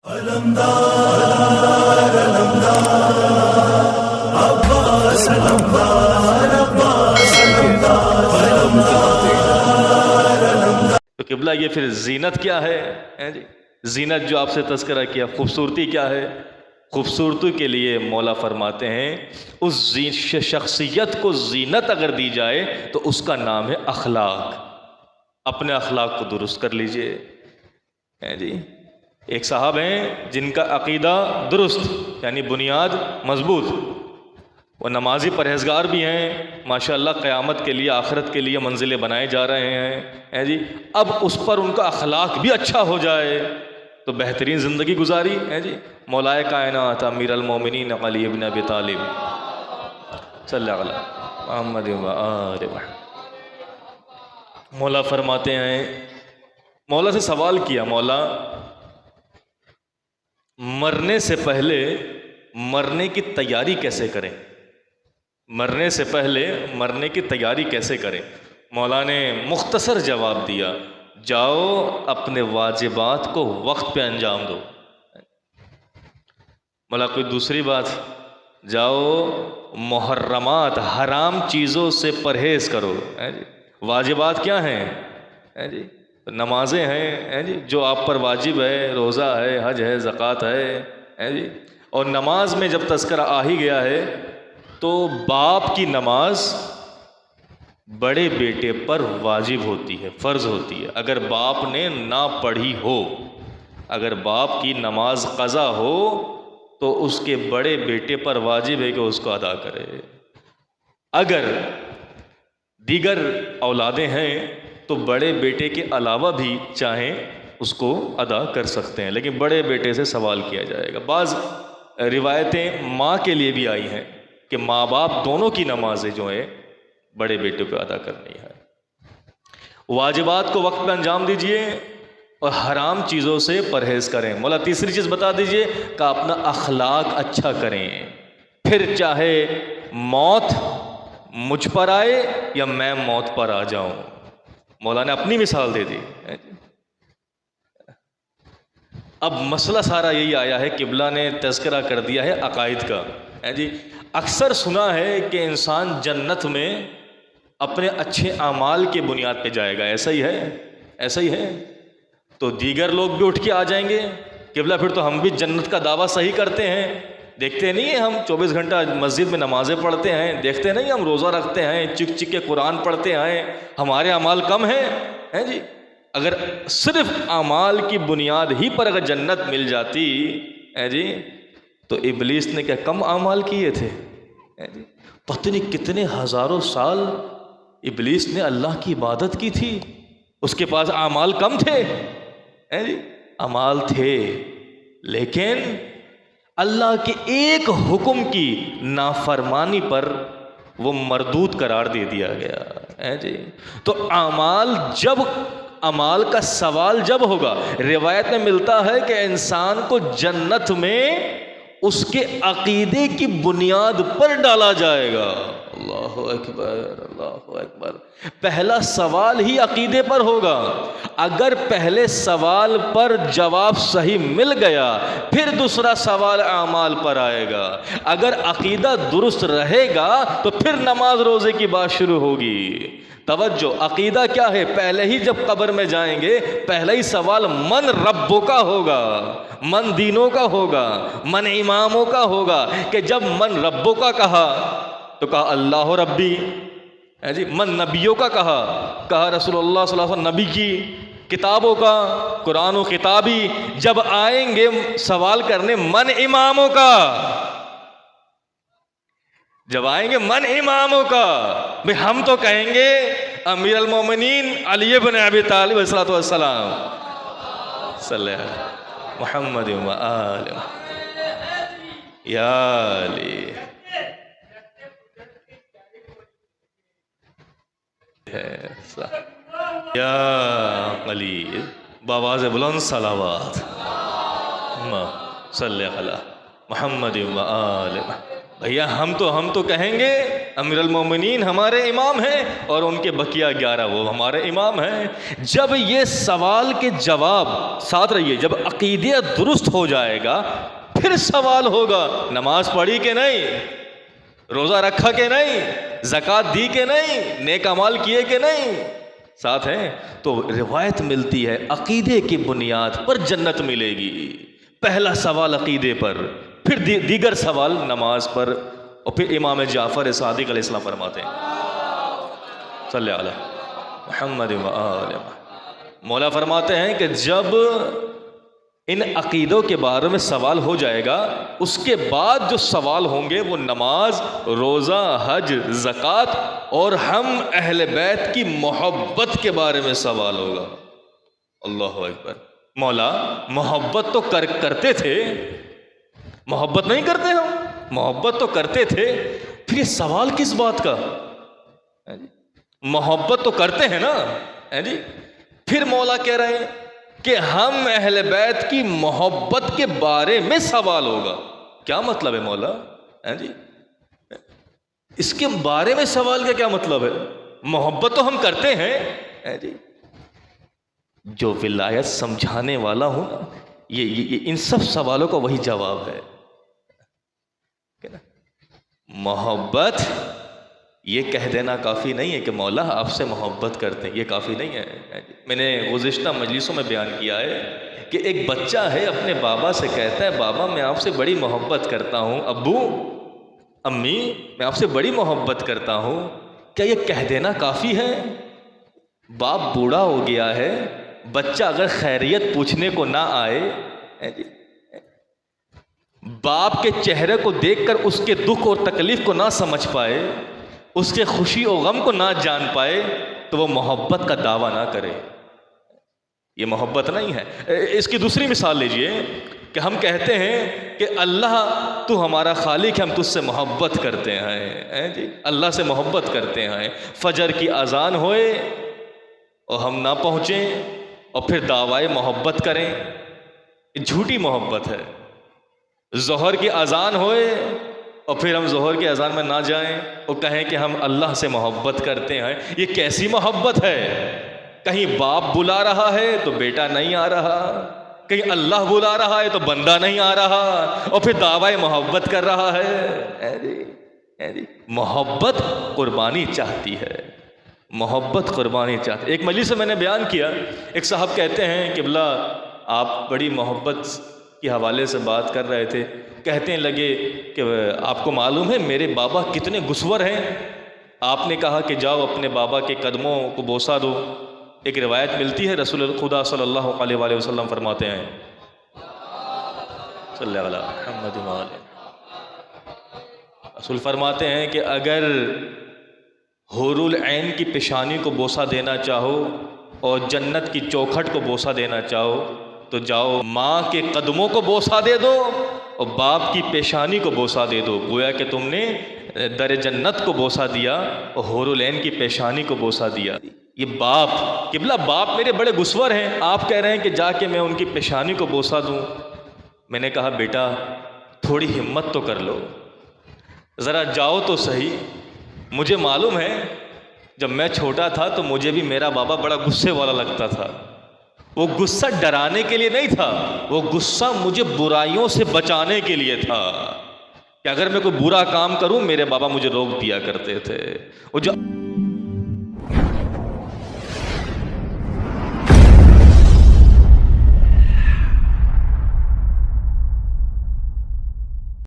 تو قبلہ یہ پھر زینت کیا ہے جی؟ زینت جو آپ سے تذکرہ کیا، خوبصورتی کیا ہے؟ خوبصورتی کے لیے مولا فرماتے ہیں اس شخصیت کو زینت اگر دی جائے تو اس کا نام ہے اخلاق۔ اپنے اخلاق کو درست کر لیجئے جی۔ ایک صاحب ہیں جن کا عقیدہ درست، یعنی بنیاد مضبوط، وہ نمازی پرہیزگار بھی ہیں ماشاءاللہ، قیامت کے لیے آخرت کے لیے منزلیں بنائے جا رہے ہیں جی۔ اب اس پر ان کا اخلاق بھی اچھا ہو جائے تو بہترین زندگی گزاری ہے جی۔ مولائے کائنات امیر المومنین علی ابن ابی طالب صلی اللہ علیہ محمد و آل محمد، مولا فرماتے ہیں، مولا سے سوال کیا، مولا مرنے سے پہلے مرنے کی تیاری کیسے کریں؟ مرنے سے پہلے مرنے کی تیاری کیسے کریں؟ مولا نے مختصر جواب دیا، جاؤ اپنے واجبات کو وقت پہ انجام دو۔ مولا کوئی دوسری بات، جاؤ محرمات حرام چیزوں سے پرہیز کرو۔ واجبات کیا ہیں جی؟ نمازیں ہیں جی، جو آپ پر واجب ہے، روزہ ہے، حج ہے، زکوٰۃ ہے جی۔ اور نماز میں جب تذکرہ آ ہی گیا ہے تو باپ کی نماز بڑے بیٹے پر واجب ہوتی ہے، فرض ہوتی ہے۔ اگر باپ نے نہ پڑھی ہو، اگر باپ کی نماز قضا ہو تو اس کے بڑے بیٹے پر واجب ہے کہ اس کو ادا کرے۔ اگر دیگر اولادیں ہیں تو بڑے بیٹے کے علاوہ بھی چاہیں اس کو ادا کر سکتے ہیں، لیکن بڑے بیٹے سے سوال کیا جائے گا۔ بعض روایتیں ماں کے لیے بھی آئی ہیں کہ ماں باپ دونوں کی نمازیں جو ہیں بڑے بیٹے کو ادا کرنی ہے۔ واجبات کو وقت پہ انجام دیجئے اور حرام چیزوں سے پرہیز کریں۔ مولا تیسری چیز بتا دیجئے کہ اپنا اخلاق اچھا کریں، پھر چاہے موت مجھ پر آئے یا میں موت پر آ جاؤں۔ مولا نے اپنی مثال دے دی۔ اب مسئلہ سارا یہی آیا ہے، قبلہ نے تذکرہ کر دیا ہے عقائد کا جی۔ اکثر سنا ہے کہ انسان جنت میں اپنے اچھے اعمال کے بنیاد پہ جائے گا، ایسا ہی ہے؟ ایسا ہی ہے؟ تو دیگر لوگ بھی اٹھ کے آ جائیں گے قبلہ، پھر تو ہم بھی جنت کا دعویٰ صحیح کرتے ہیں۔ دیکھتے نہیں ہیں ہم 24 گھنٹہ مسجد میں نمازیں پڑھتے ہیں، دیکھتے نہیں ہم روزہ رکھتے ہیں، چک چک کے قرآن پڑھتے ہیں، ہمارے اعمال کم ہیں جی؟ اگر صرف اعمال کی بنیاد ہی پر اگر جنت مل جاتی جی تو ابلیس نے کیا کم اعمال کیے تھے جی؟ پتہ نہیں کتنے ہزاروں سال ابلیس نے اللہ کی عبادت کی تھی، اس کے پاس اعمال کم تھے جی؟ اعمال تھے، لیکن اللہ کے ایک حکم کی نافرمانی پر وہ مردود قرار دے دیا گیا جی۔ تو اعمال کا سوال جب ہوگا، روایت میں ملتا ہے کہ انسان کو جنت میں اس کے عقیدے کی بنیاد پر ڈالا جائے گا۔ اللہ اکبر، اللہ اکبر۔ پہلا سوال ہی عقیدے پر ہوگا، اگر پہلے سوال پر جواب صحیح مل گیا پھر دوسرا سوال اعمال پر آئے گا۔ اگر عقیدہ درست رہے گا تو پھر نماز روزے کی بات شروع ہوگی۔ توجہ، عقیدہ کیا ہے؟ پہلے ہی جب قبر میں جائیں گے پہلا ہی سوال من ربوں کا ہوگا، من دینوں کا ہوگا، من اماموں کا ہوگا، کہ جب من ربوں کا کہا تو کہا اللہ ربی جی، من نبیوں کا کہا رسول اللہ صلی اللہ علیہ وسلم نبی کی، کتابوں کا قرآن و کتابی، جب آئیں گے سوال کرنے من اماموں کا، جب آئیں گے من اماموں کا، بھئی ہم تو کہیں گے امیر المومنین علی بن ابی طالب علیہ السلام صلی اللہ علیہ محمد و آل یا علی یا علی، بآواز بلند صلوات صلی علی محمد و آل بھیا ہم تو کہیں گے امیر المومنین ہمارے امام ہیں اور ان کے بقیہ 11 وہ ہمارے امام ہیں۔ جب یہ سوال کے جواب ساتھ رہیے، جب عقیدہ درست ہو جائے گا پھر سوال ہوگا نماز پڑھی کہ نہیں، روزہ رکھا کہ نہیں، زکوٰۃ دی کہ نہیں، نیک اعمال کیے کہ نہیں، ساتھ ہیں۔ تو روایت ملتی ہے عقیدے کی بنیاد پر جنت ملے گی۔ پہلا سوال عقیدے پر، پھر دیگر سوال نماز پر، اور پھر امام جعفر صادق علیہ السلام فرماتے ہیں صلی علی محمد و آل محمد، مولا فرماتے ہیں کہ جب ان عقیدوں کے بارے میں سوال ہو جائے گا، اس کے بعد جو سوال ہوں گے وہ نماز، روزہ، حج، زکوٰۃ اور ہم اہل بیت کی محبت کے بارے میں سوال ہوگا۔ اللہ اکبر۔ مولا محبت تو کرتے تھے، محبت نہیں کرتے ہم، محبت تو کرتے تھے، پھر یہ سوال کس بات کا؟ محبت تو کرتے ہیں نا جی۔ پھر مولا کہہ رہے ہیں کہ ہم اہل بیت کی محبت کے بارے میں سوال ہوگا۔ کیا مطلب ہے مولا جی؟ اس کے بارے میں سوال کا کیا مطلب ہے؟ محبت تو ہم کرتے ہیں جی، جو ولایت سمجھانے والا ہوں نا، یہ ان سب سوالوں کا وہی جواب ہے۔ محبت یہ کہہ دینا کافی نہیں ہے کہ مولا آپ سے محبت کرتے ہیں، یہ کافی نہیں ہے۔ میں نے گزشتہ مجلسوں میں بیان کیا ہے کہ ایک بچہ ہے اپنے بابا سے کہتا ہے بابا میں آپ سے بڑی محبت کرتا ہوں، ابو امی میں آپ سے بڑی محبت کرتا ہوں، کیا یہ کہہ دینا کافی ہے؟ باپ بوڑھا ہو گیا ہے، بچہ اگر خیریت پوچھنے کو نہ آئے، باپ کے چہرے کو دیکھ کر اس کے دکھ اور تکلیف کو نہ سمجھ پائے، اس کے خوشی و غم کو نہ جان پائے، تو وہ محبت کا دعویٰ نہ کرے، یہ محبت نہیں ہے۔ اس کی دوسری مثال لیجئے کہ ہم کہتے ہیں کہ اللہ تو ہمارا خالق ہے، ہم تجھ سے محبت کرتے ہیں جی، اللہ سے محبت کرتے ہیں، فجر کی اذان ہوئے اور ہم نہ پہنچیں اور پھر دعویٰ محبت کریں، یہ جھوٹی محبت ہے۔ ظہر کی اذان ہوئے اور پھر ہم ظہر کی اذان میں نہ جائیں اور کہیں کہ ہم اللہ سے محبت کرتے ہیں، یہ کیسی محبت ہے؟ کہیں باپ بلا رہا ہے تو بیٹا نہیں آ رہا، کہیں اللہ بلا رہا ہے تو بندہ نہیں آ رہا، اور پھر دعویٰ محبت کر رہا ہے۔ محبت قربانی چاہتی ہے، محبت قربانی چاہتی ہے۔ ایک مجلس سے میں نے بیان کیا، ایک صاحب کہتے ہیں کہ بلا آپ بڑی محبت کے حوالے سے بات کر رہے تھے، کہتے ہیں لگے کہ آپ کو معلوم ہے میرے بابا کتنے گسور ہیں، آپ نے کہا کہ جاؤ اپنے بابا کے قدموں کو بوسہ دو۔ ایک روایت ملتی ہے رسول خدا صلی اللہ علیہ وآلہ وسلم فرماتے ہیں صلی اللہ علیہ محمد وآلہ، رسول فرماتے ہیں کہ اگر حور العین کی پیشانی کو بوسہ دینا چاہو اور جنت کی چوکھٹ کو بوسہ دینا چاہو تو جاؤ ماں کے قدموں کو بوسہ دے دو اور باپ کی پیشانی کو بوسہ دے دو، گویا کہ تم نے در جنت کو بوسہ دیا اور حور العین کی پیشانی کو بوسہ دیا۔ یہ باپ قبلہ باپ میرے بڑے گسور ہیں، آپ کہہ رہے ہیں کہ جا کے میں ان کی پیشانی کو بوسہ دوں۔ میں نے کہا بیٹا تھوڑی ہمت تو کر لو، ذرا جاؤ تو صحیح۔ مجھے معلوم ہے جب میں چھوٹا تھا تو مجھے بھی میرا بابا بڑا غصے والا لگتا تھا، وہ غصہ ڈرانے کے لیے نہیں تھا، وہ غصہ مجھے برائیوں سے بچانے کے لیے تھا کہ اگر میں کوئی برا کام کروں میرے بابا مجھے روک دیا کرتے تھے۔ وہ جو